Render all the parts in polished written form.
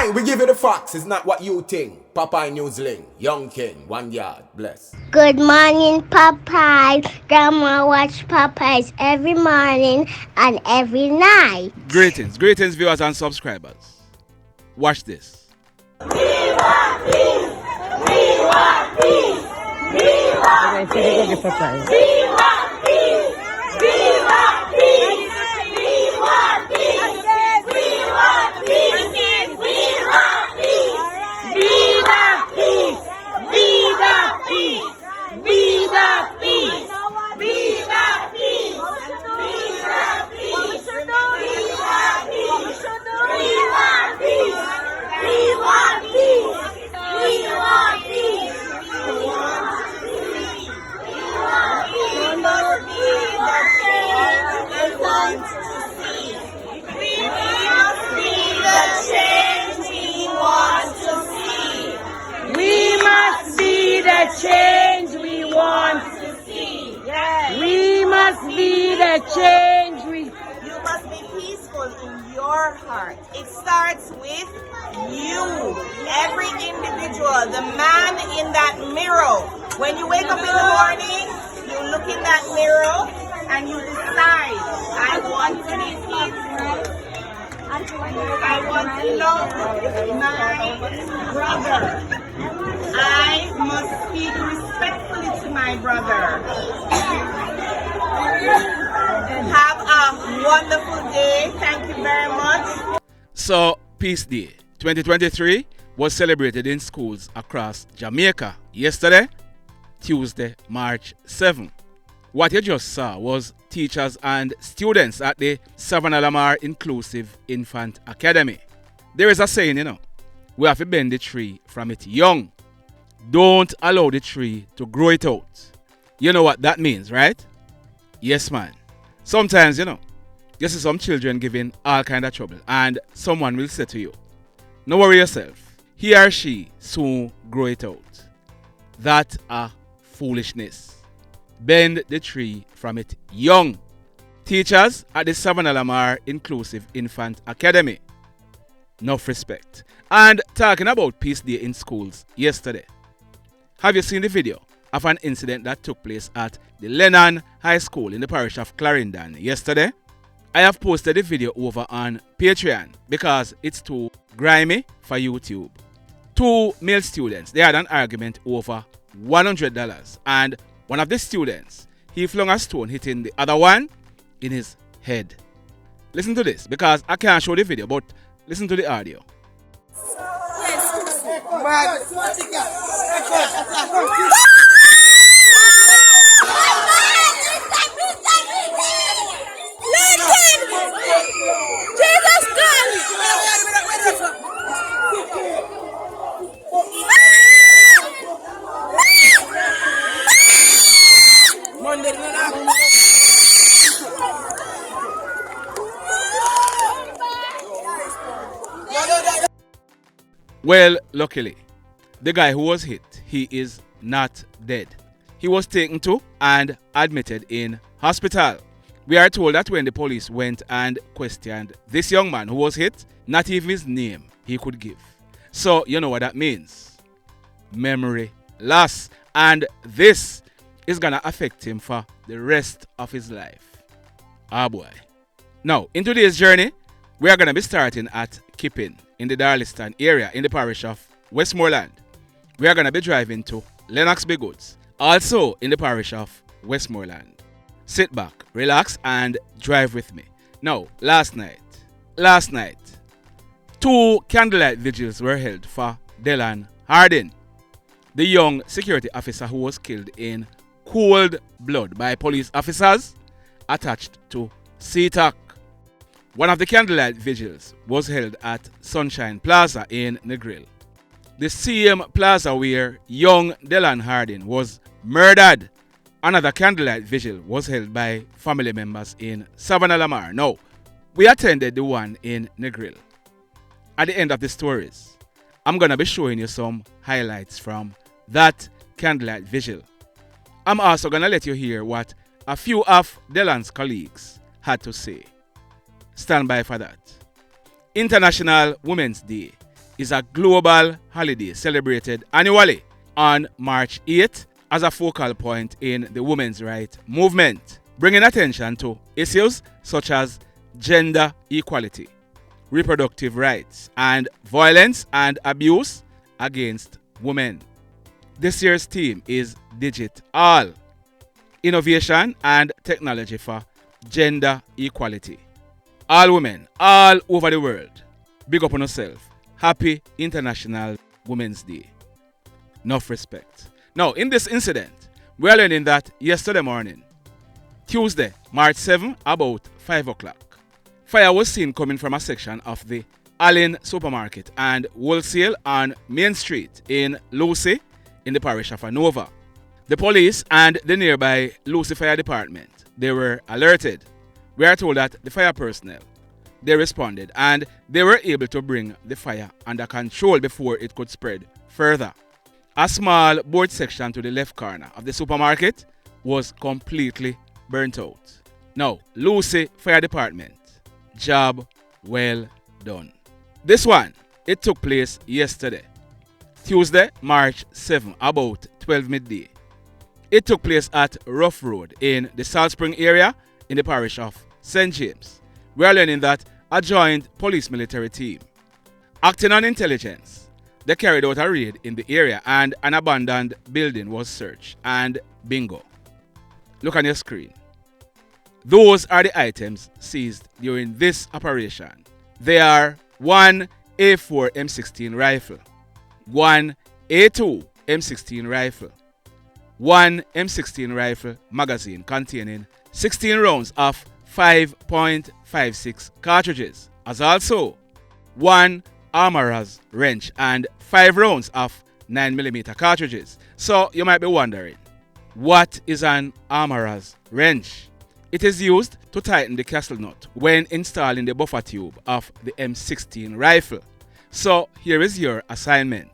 Aye, we give you the facts. It's not what you think. Popeye Newsling, Young King, 1 yard, bless. Good morning, Popeye. Grandma watch Popeyes every morning and every night. Greetings, viewers and subscribers. Watch this. We want peace. We want peace. We want peace. We want peace. We want peace. We want peace. We want peace. We want peace. We want peace. We want peace. We want peace. We want peace. We want peace. We want peace. We want peace. We want peace. We want peace. We must be the change we want to see. We must be the change we want to see. We must be the change we want to see. Yes. We must be the change we. You must be peaceful in your heart. It starts with you. Every individual, the man in that mirror. When you wake up in the morning, you look in that mirror and you decide, I want to be peaceful. I want to love my brother. I must speak respectfully to my brother. Have a wonderful day. Thank you very much. So, Peace Day 2023 was celebrated in schools across Jamaica yesterday, Tuesday, March 7. What you just saw was teachers and students at the Savannah Lamar Inclusive Infant Academy. There is a saying, we have to bend the tree from it young. Don't allow the tree to grow it out. You know what that means, right? Yes, man. Sometimes, you see some children giving all kind of trouble and someone will say to you, no worry yourself, he or she soon grow it out. That a foolishness. Bend the tree from it young. Teachers at the Savannah Lamar Inclusive Infant Academy. Enough respect. And talking about Peace Day in schools yesterday. Have you seen the video of an incident that took place at the Lennon High School in the parish of Clarendon yesterday? I have posted the video over on Patreon because it's too grimy for YouTube. Two male students, they had an argument over $100 and one of the students, he flung a stone hitting the other one in his head. Listen to this because I can't show the video, but listen to the audio. Well, luckily, the guy who was hit, he is not dead. He was taken to and admitted in hospital. We are told that when the police went and questioned this young man who was hit, not even his name he could give. So, you know what that means. Memory loss. And this is going to affect him for the rest of his life. Ah boy. Now, in today's journey, we are going to be starting at Kippin in the Darliston area in the parish of Westmoreland. We are going to be driving to Lennox Big Woods, also in the parish of Westmoreland. Sit back, relax, and drive with me. Now, last night, 2 candlelight vigils were held for Dellon Hardin, the young security officer who was killed in cold blood by police officers attached to CTAC. One of the candlelight vigils was held at Sunshine Plaza in Negril. The same plaza where young Dellon Hardin was murdered. Another candlelight vigil was held by family members in Savannah Lamar. Now, we attended the one in Negril. At the end of the stories, I'm going to be showing you some highlights from that candlelight vigil. I'm also going to let you hear what a few of Dellon's colleagues had to say. Stand by for that. International Women's Day is a global holiday celebrated annually on March 8th as a focal point in the women's rights movement, bringing attention to issues such as gender equality, reproductive rights, and violence and abuse against women. This year's theme is Digit All, Innovation and Technology for Gender Equality. All women, all over the world, big up on yourself. Happy International Women's Day. Enough respect. Now, in this incident, we are learning that yesterday morning, Tuesday, March 7, about 5 o'clock, fire was seen coming from a section of the Allen supermarket and wholesale on Main Street in Lucy in the parish of Hanover. The police and the nearby Lucy Fire Department, they were alerted. We are told that the fire personnel, they responded and they were able to bring the fire under control before it could spread further. A small board section to the left corner of the supermarket was completely burnt out. Now, Lucy Fire Department, job well done. This one, it took place yesterday, Tuesday, March 7, about 12 midday. It took place at Rough Road in the Salt Spring area in the parish of St. James. We are learning that a joint police military team, acting on intelligence, they carried out a raid in the area and an abandoned building was searched, and bingo. Look on your screen. Those are the items seized during this operation. They are one A4 M16 rifle, one A2 M16 rifle, one M16 rifle magazine containing 16 rounds of 5.56 cartridges, as also one armorer's wrench and 5 rounds of 9mm cartridges. So you might be wondering, what is an armorer's wrench? It is used to tighten the castle nut when installing the buffer tube of the M16 rifle. So here is your assignment.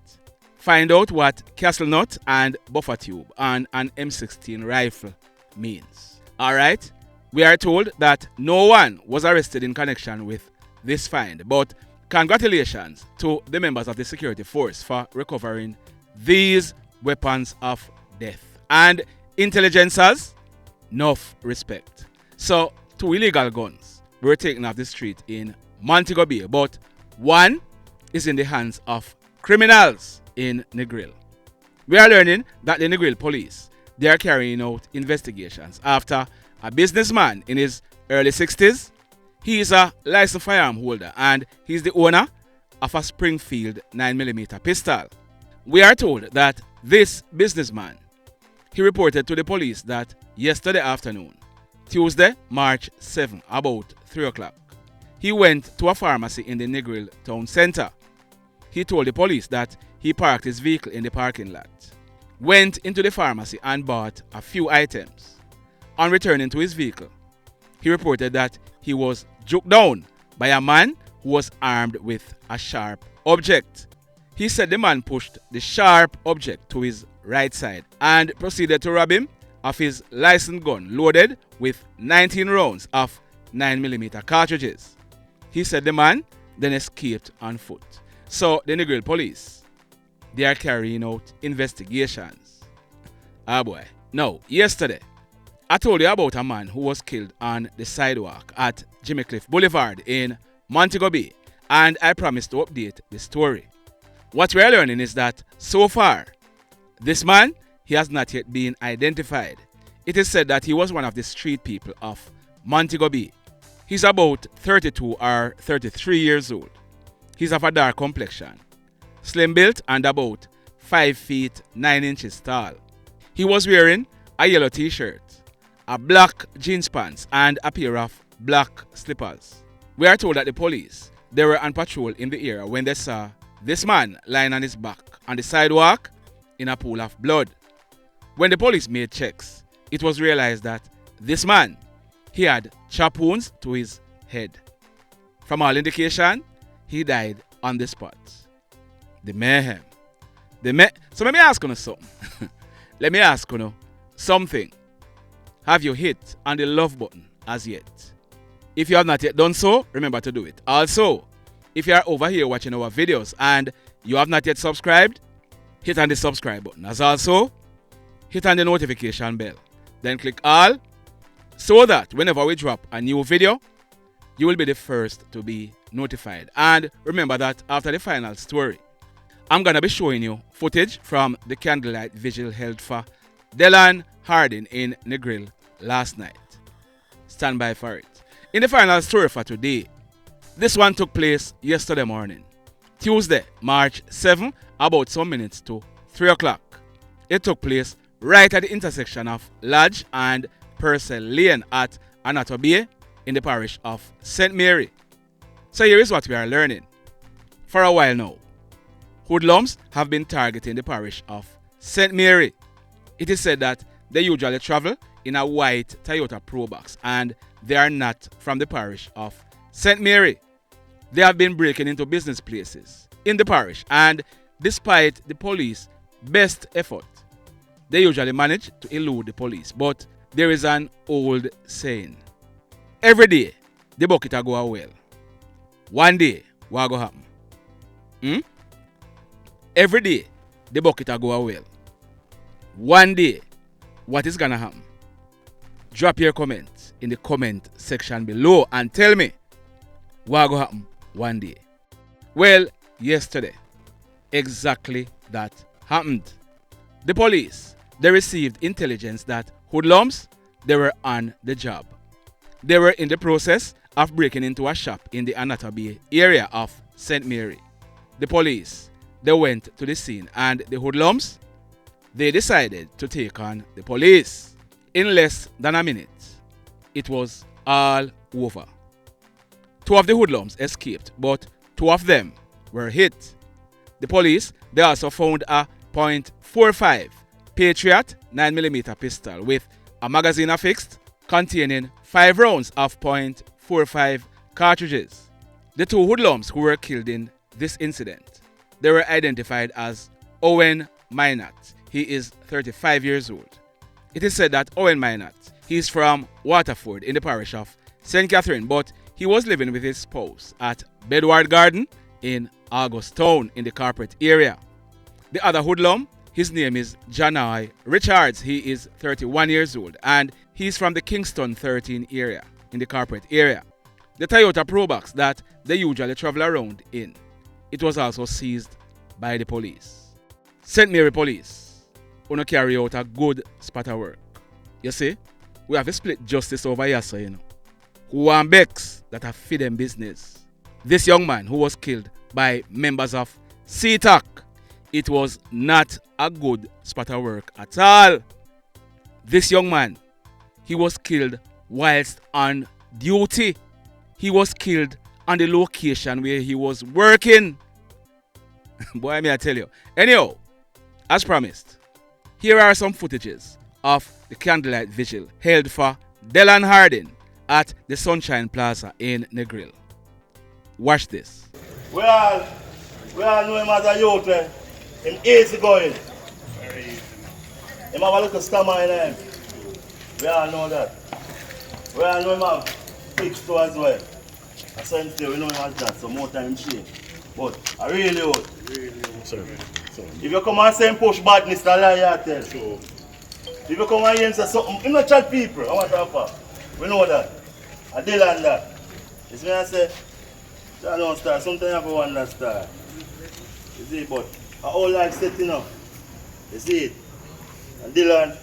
Find out what castle nut and buffer tube on an M16 rifle means. Alright, we are told that no one was arrested in connection with this find, but congratulations to the members of the security force for recovering these weapons of death. And intelligencers, enough respect. So, 2 illegal guns were taken off the street in Montego Bay, but one is in the hands of criminals in Negril. We are learning that the Negril police, they are carrying out investigations after a businessman in his early 60s. He is a licensed firearm holder and he's the owner of a Springfield 9mm pistol. We are told that this businessman, he reported to the police that yesterday afternoon, Tuesday, March 7, about 3 o'clock, he went to a pharmacy in the Negril town center. He told the police that he parked his vehicle in the parking lot, went into the pharmacy and bought a few items. On returning to his vehicle, he reported that he was juked down by a man who was armed with a sharp object. He said the man pushed the sharp object to his right side and proceeded to rob him of his licensed gun loaded with 19 rounds of 9mm cartridges. He said the man then escaped on foot. So the Negril police, they are carrying out investigations. Ah boy. Now, yesterday, I told you about a man who was killed on the sidewalk at Jimmy Cliff Boulevard in Montego Bay, and I promised to update the story. What we are learning is that so far, this man, he has not yet been identified. It is said that he was one of the street people of Montego Bay. He's about 32 or 33 years old. He's of a dark complexion, slim built and about 5 feet 9 inches tall. He was wearing a yellow t-shirt, a black jeans pants and a pair of black slippers. We are told that the police, they were on patrol in the area when they saw this man lying on his back on the sidewalk in a pool of blood. When the police made checks, it was realized that this man, he had chop wounds to his head. From all indication, he died on the spot. The mayhem. So let me ask you something. Let me ask you something. Have you hit on the love button as yet? If you have not yet done so, remember to do it. Also, If you are over here watching our videos and you have not yet subscribed, hit on the subscribe button. As also, hit on the notification bell. Then click all so that whenever we drop a new video, you will be the first to be notified. And remember that after the final story, I'm going to be showing you footage from the candlelight vigil held for Dellon Harding in Negril last night. Stand by for it. In the final story for today, this one took place yesterday morning, Tuesday, March 7, about some minutes to 3 o'clock. It took place right at the intersection of Lodge and Purcell Lane at Annotto in the parish of St. Mary. So here is what we are learning. For a while now, hoodlums have been targeting the parish of St. Mary. It is said that they usually travel in a white Toyota Probox and they are not from the parish of St. Mary. They have been breaking into business places in the parish, and despite the police best effort, they usually manage to elude the police. But there is an old saying: every day the bucket a go a well. One day what go happen? Every day the bucket a go a well. One day what is gonna happen? Drop your comments in the comment section below and tell me what go happen one day. Well, yesterday, exactly that happened. The police, they received intelligence that hoodlums, they were on the job. They were in the process of breaking into a shop in the Annotto area of St. Mary. The police, they went to the scene, and the hoodlums, they decided to take on the police. In less than a minute, it was all over. 2 of the hoodlums escaped, but 2 of them were hit. The police, they also found a .45 Patriot 9mm pistol with a magazine affixed containing 5 rounds of .45 cartridges. The 2 hoodlums who were killed in this incident, they were identified as Owen Minott. He is 35 years old. It is said that Owen Minott, he is from Waterford in the parish of St. Catherine, but he was living with his spouse at Bedward Garden in Augustown in the corporate area. The other hoodlum, his name is Jonhoy Richards. He is 31 years old and he's from the Kingston 13 area in the corporate area. The Toyota Probox that they usually travel around in, it was also seized by the police. St. Mary police, wanna carry out a good spot of work. You see, we have a split justice over here, so you know. Who want Bex that have feed them business. This young man who was killed by members of CTAC, it was not a good spot of work at all. This young man, he was killed whilst on duty. He was killed on the location where he was working. Boy, may I tell you. Anyhow, as promised, here are some footages of the candlelight vigil held for Dellon Harding at the Sunshine Plaza in Negril. Watch this. We all know him as a youth, him easy going. Very easy. Him have a little stammer in him. We all know that. We all know him have big store as well. And so today we know him as that, so more time change. But I really old. Sorry. If you come and say him push badness, that's a lie I tell. Sure. If you come and hear him say something, him not chat people, I want to offer. We know that. I deal on that. It's me I say, I don't star, sometimes I have a wonder star. You see, but a whole life setting up. You see it? And Dellon,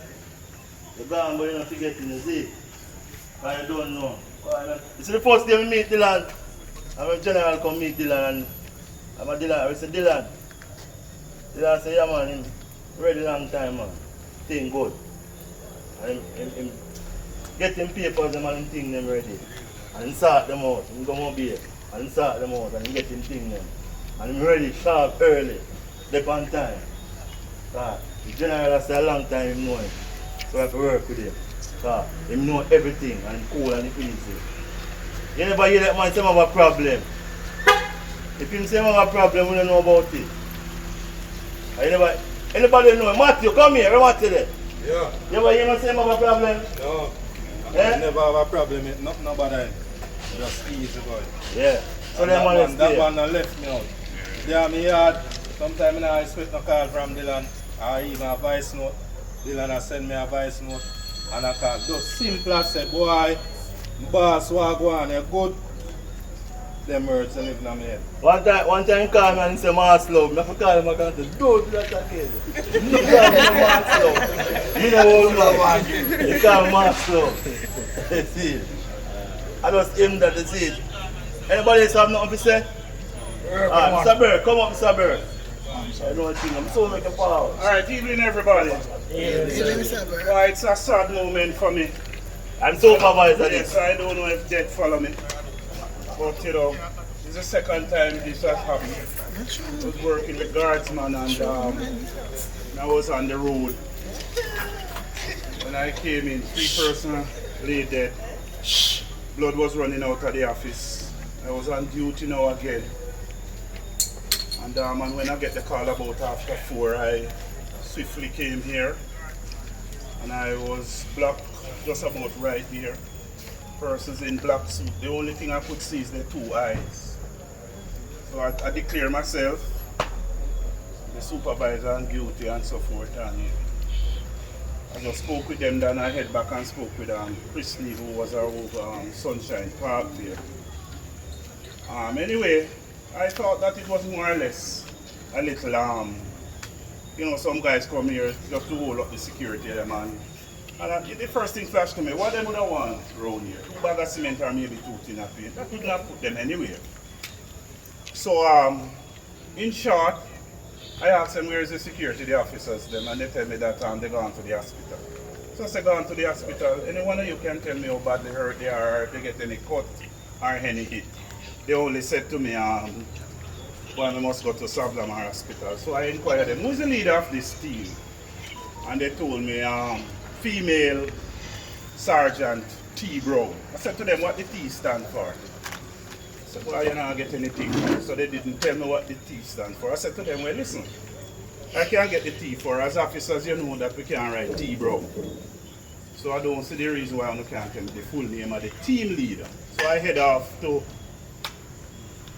the gang but you don't forget it, you see it? Because you don't know. You see the first day we meet Dellon, and when General come meet Dellon, and I'm a Dellon, I say Dellon. Dellon say, yeah man, him ready long time man. Thing good. And him get him papers them and him thing them ready. And him sort them out. Him go MoBay and him sort them out and him get him thing them. And him ready, sharp, early, dep on time. The general has a long time him know him. So I have to work with him. Him know everything and cool and easy. You never hear that man say have a problem. If him say have a problem, we don't know about it. Anybody know? Matthew, come here, Matthew there. Yeah. You ever hear him say have a problem? No. Eh? I never have a problem with nobody. Just easy going. Yeah. So them man that stay. man done left me out. Yeah, me yard. Sometimes I expect no call from Dellon or even a voice note. Dellon has send me a voice note and I call. Just simple as say, boy, boss, what go on, you good? Them words are living on my head. One time he called me and he said, Mass Love. I call him and I said, don't do that again. Me call me Mass Love. Me no old man. He call me Mass Love. See? I just him that is it. Anybody else have nothing to say? Mr. Bird, come up, Mr. Bird. I don't think I'm so like a power. Alright, evening everybody. Well, it's a sad moment for me. I'm supervisor. Yes, I don't know if death follow me. But you know, it's the second time this has happened. I was working with guardsman and I was on the road. When I came in, 3 persons lay dead. Blood was running out of the office. I was on duty now again. And when I get the call about after 4, I swiftly came here. And I was blocked just about right here. Persons in black suit. The only thing I could see is their 2 eyes. So I declare myself the supervisor and guilty and so forth. And I just spoke with them, then I head back and spoke with Chris Lee, who was over Sunshine Park there. Anyway, I thought that it was more or less a little, you know, some guys come here just to hold up the security of them. And the first thing flashed to me, what they would have want around here? 2 bags of cement or maybe 2 tin of paint. That would not put them anywhere. So, in short, I asked them where is the security, the officers, them, and they tell me that they're gone to the hospital. So I said, gone to the hospital. Any one of you can tell me how badly hurt they are, or if they get any cut or any hit. They only said to me, well, we must go to Savlamar Hospital. So I inquired them, who's the leader of this team? And they told me, female Sergeant T. Brown. I said to them, what the T stand for? I said, well, you don't get anything. So they didn't tell me what the T stand for. I said to them, well, listen, I can't get the T for. As officers, you know that we can't write T. Brown. So I don't see the reason why I can't tell me the full name of the team leader. So I head off to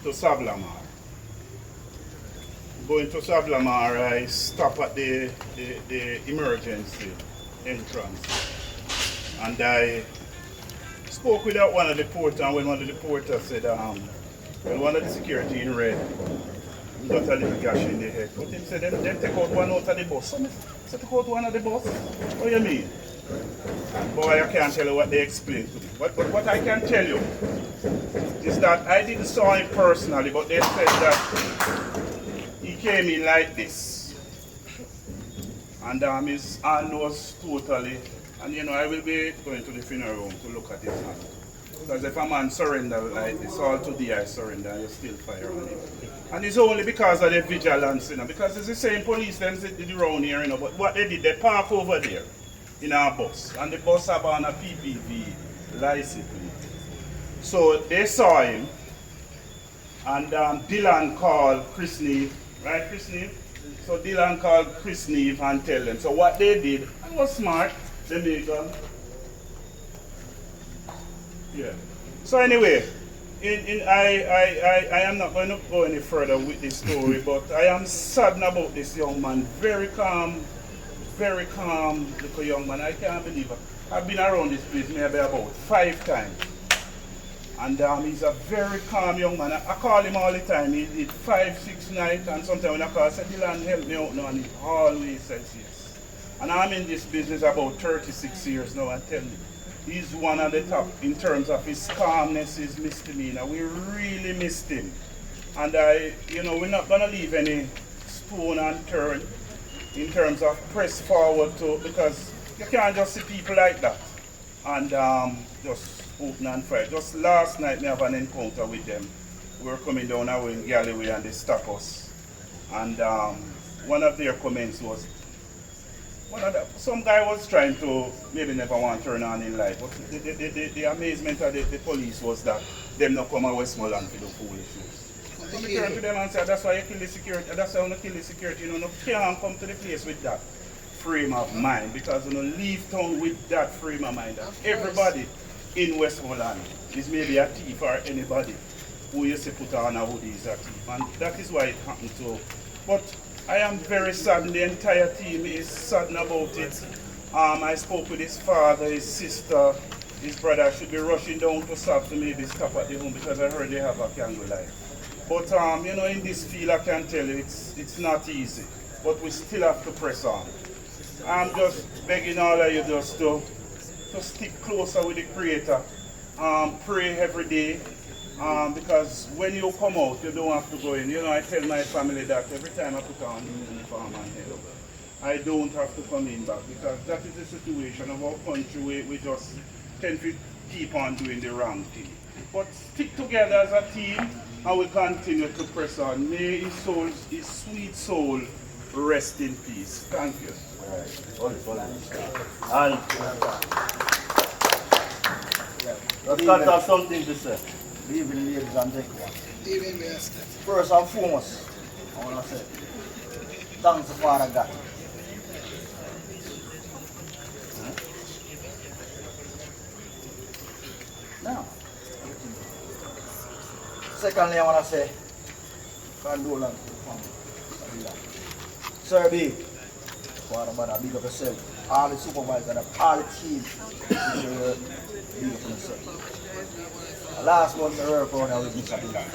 Savlamar. Going to Savlamar, I stop at the emergency entrance. And I spoke with one of the porters, and when one of the porters said, well, one of the security in red got a little gash in the head. But he said, then take out one out of the bus. So I said, take out one of the bus? What do you mean? Boy, I can't tell you what they explained to me. But what I can tell you is that I didn't saw him personally, but they said that he came in like this. And his hand was totally, and you know, I will be going to the funeral home to look at his hand. Because if a man surrender like this, all today I surrender, you still fire on him. And it's only because of the vigilance, you know, because it's the same police them did around here, you know, but what they did, they park over there in our bus, and the bus have on a PPV license plate. So they saw him, and Dellon called Chris Neve, right, Chris Neve? So Dellon called Chris Neve and tell them. So what they did, it was smart, they made yeah. So anyway, I am not going to go any further with this story, but I am saddened about this young man, very calm little young man. I can't believe it. I've been around this place maybe about 5 times. And he's a very calm young man. I call him all the time. He did 5, 6 nights, and sometimes when I call, I say, Dellon, help me out now, and he always says yes. And I'm in this business about 36 years now, and tell me, he's one of the top in terms of his calmness, his misdemeanor. We really missed him. And we're not gonna leave any stone unturned in terms of press forward to, because you can't just see people like that and just open and fight. Just last night we have an encounter with them. We were coming down our in Galloway and they stopped us. And one of their comments was, some guy was trying to maybe never want to turn on in light, but the amazement of the police was that them not come to Westmoreland for the foolishness. So we turn to them and say, that's why you kill the security, that's why you kill the security. You know, you can't come to the place with that frame of mind, because you know, leave town with that frame of mind. That everybody in Westmoreland is maybe a thief or anybody. who used to put on a hoodie is a thief, and that is why it happened to. But I am very saddened. The entire team is saddened about it. I spoke with his father, his sister, his brother. I should be rushing down to South to maybe stop at the home because I heard they have a candlelight. But you know, in this field, I can tell you it's not easy. But we still have to press on. I'm just begging all of you just to stick closer with the Creator. Pray every day. Because when you come out, you don't have to go in. You know, I tell my family that every time I put on the uniform and head up, I don't have to come in back because that is the situation of our country. We just tend to keep on doing the wrong thing. But stick together as a team and we continue to press on. May his sweet soul rest in peace. Thank you. And let's start have something to say. Good evening, ladies and gentlemen. First and foremost, I want to say thanks to Father God. Now, secondly, I want to say condolence to the family. Sir B, Father Brother, big up yourself. All the supervisors, all the team, big up yourself. Last month I worked on with Mr. Dellon.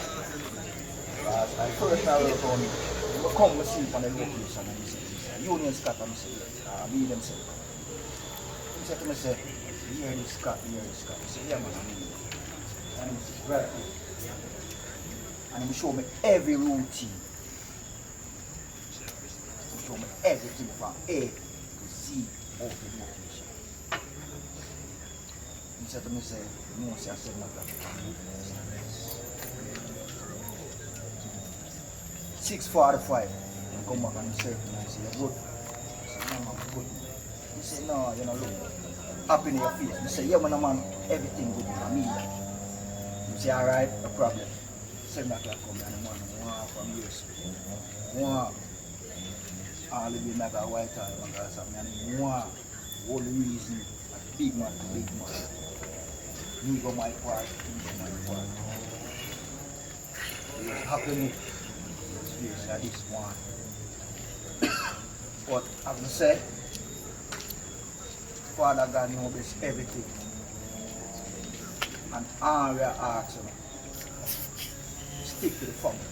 I first I worked on, I come to see on the location and he said, Union Scott and me themselves. He said to me, here is Scott, here is Scott. I said, yeah man, I mean it. And he said, very good. And he showed me every routine. He showed me everything from A to Z of the location. He said to me, no, I said not that. 6:45, and come back and say, you're good. I said, no, I'm good. He said, no, you know, look, up in your face. He said, yeah, man, everything good for me. He said, all right, no problem. 7 o'clock come in the morning, from years. All the way make a white tie, and all the reason, a big man to big man. Me go my part, me go my part. It was happening. Yes, at this one. But as I said, Father God knows everything. And all we are asking, stick to the family,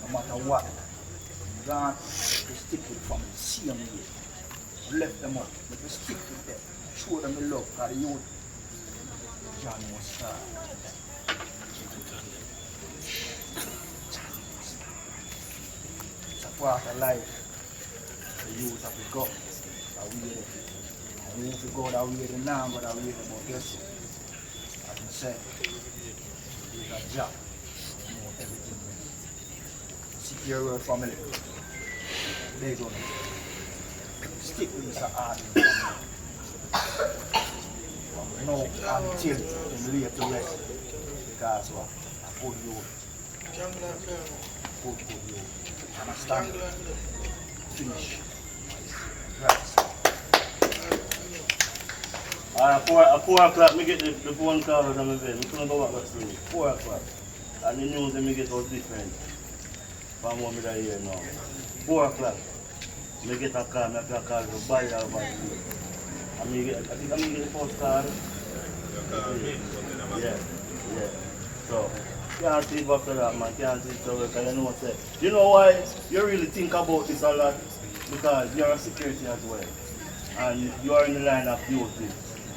no matter what. God, we stick to the family, see them here. Left them up, let me stick to them. Show them the love, because the youth. John was shy. It's a part of life. The youth have to go that way. And we have to go that way now, but that way, but guess what? As I said, it's a job. You know everything. Secure your family. They go. Stick with this art. No, until you lay to rest. Because what? I put you. Put you. Understand? Finish. Right. At 4 o'clock, I get the phone call out of my bed. I couldn't go back to sleep. 4 o'clock. And the news that I get was different from what I hear now. 4 o'clock, I get a call, I get a call to buy a bag. I think I get the first card. Yeah. So, can't sleep after that, man. Can't sleep to work. And you know why you really think about this a lot? Because you're a security as well. And you are in the line of duty.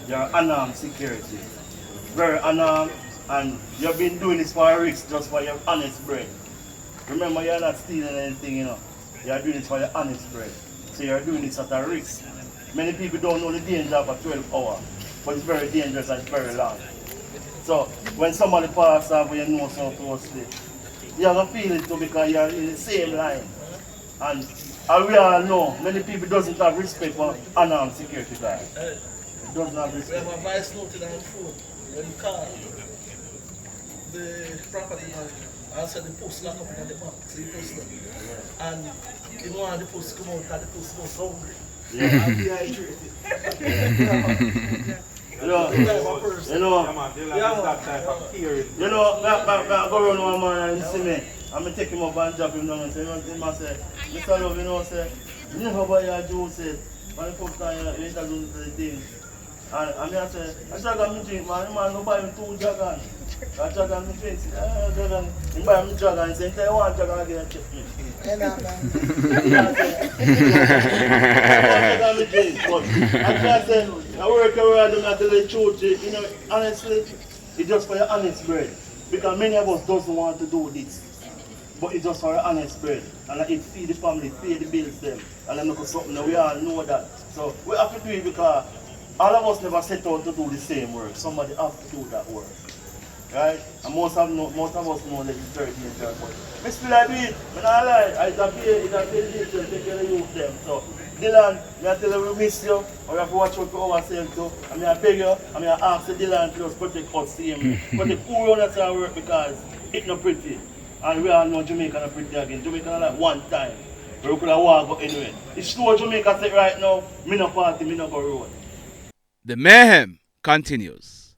You're unarmed security. Very unarmed. And you've been doing this for a risk, just for your honest bread. Remember, you're not stealing anything, you know. You're doing it for your honest bread. So you're doing this at a risk. Many people don't know the danger of a 12 hour, but it's very dangerous and it's very long. So when somebody passes off you know so closely, you have to feel it too because you're in the same line. And we all know, many people doesn't have respect for unarmed security guys. It doesn't have respect. We have a vice note in our phone. When you call the property and said the post lock up in the bank, so you post them. And you want the post to come out because the post was hungry. Yeah. And dehydrated. You know, Yeah, man, Dellon is that type of period. you know, I go around one man and see me. I'm going to take him up and drop him down and say, you know, say, Mr. Love, you know, say, you never buy your juice, say, when the first time you introduce the thing. And I say, I dragon me drink, man, the man go buy him 2 dragon. I dragon me drink, dragon, he buy him dragon, he say, tell you one dragon again, check me. I dragon me drink, but I say, I work around and I tell the truth, you know, honestly, it's just for your honest bread. Because many of us doesn't want to do this. But it's just for your honest bread. And it feed the family, pay the bills them. And then look at something that we all know that. So we have to do it because all of us never set out to do the same work. Somebody have to do that work. Right? And most of us know that it's very dangerous. But I still like it. I'm not lie. It's a pay take care of the youth them. So Dellon, I tell you we miss you. We have to watch out for ourselves too. I beg you, I ask Dellon to just protect us same. Protect who run us our work because it's not pretty. And we all know Jamaica not pretty again. Jamaica not like one time. We could have walked go anywhere. It's true Jamaica say right now, me no party, me no go road. The mayhem continues.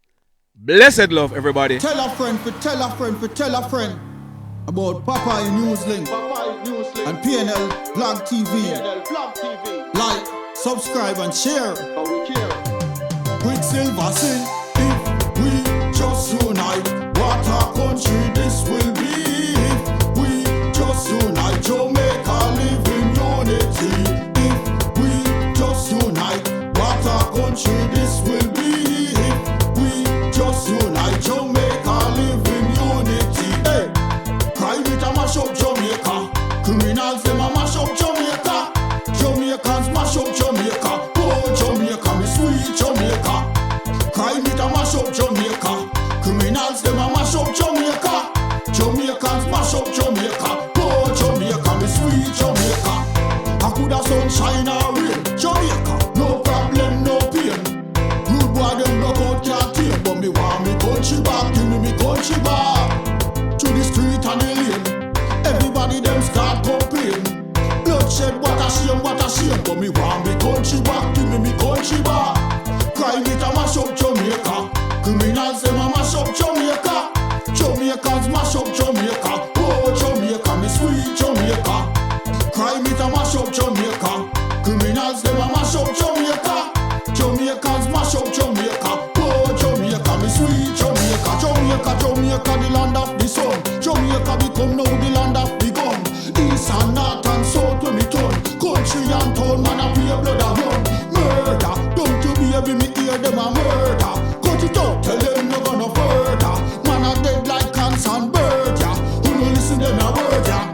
Blessed love, everybody. Tell a friend for tell a friend for tell a friend about Popeye Newslink and PNL Blog TV. Like, subscribe and share. Quicksilver sing, if we just unite, what a country this will be. If we just unite, Jamaica live in unity. If we just unite, what a country this will be. If we just unite, Jamaica live in unity. Hey, crime it a mash up Jamaica. Criminals them a mash up Jamaica. Jamaicans mash up Jamaica. Oh Jamaica, me sweet Jamaica. Crime it a mash up Jamaica. Criminals them a mash up Jamaica. Jamaicans mash up Jamaica. Oh Jamaica, me sweet Jamaica. I coulda sunshine or rain. Jamaica, no problem, no pain. Rude boy them knock out can't tame, but me want me country back. Give me country back. To the street and the lane, everybody them start complain. Bloodshed, what a shame, but me want me country back. Give me country back. Crime it a mash up Jamaica. Criminals them a mash up Jamaica. Jamaicans mash up Jamaica. Oh Jamaica, me sweet Jamaica. Crime it a mash up Jamaica. Criminals them a mash up Jamaica. Jamaicans mash up Jamaica. Oh Jamaica, me sweet Jamaica. Jamaica, the land of the sun. Jamaica become now the land of the gun. East and north and south when me turn. Country and town, man a pay blood a run. Murder, don't you baby me hear them a murder. Cut it out, tell them no gonna further. Man a dead like cans and bird, yeah. Who no listen them a word, yeah.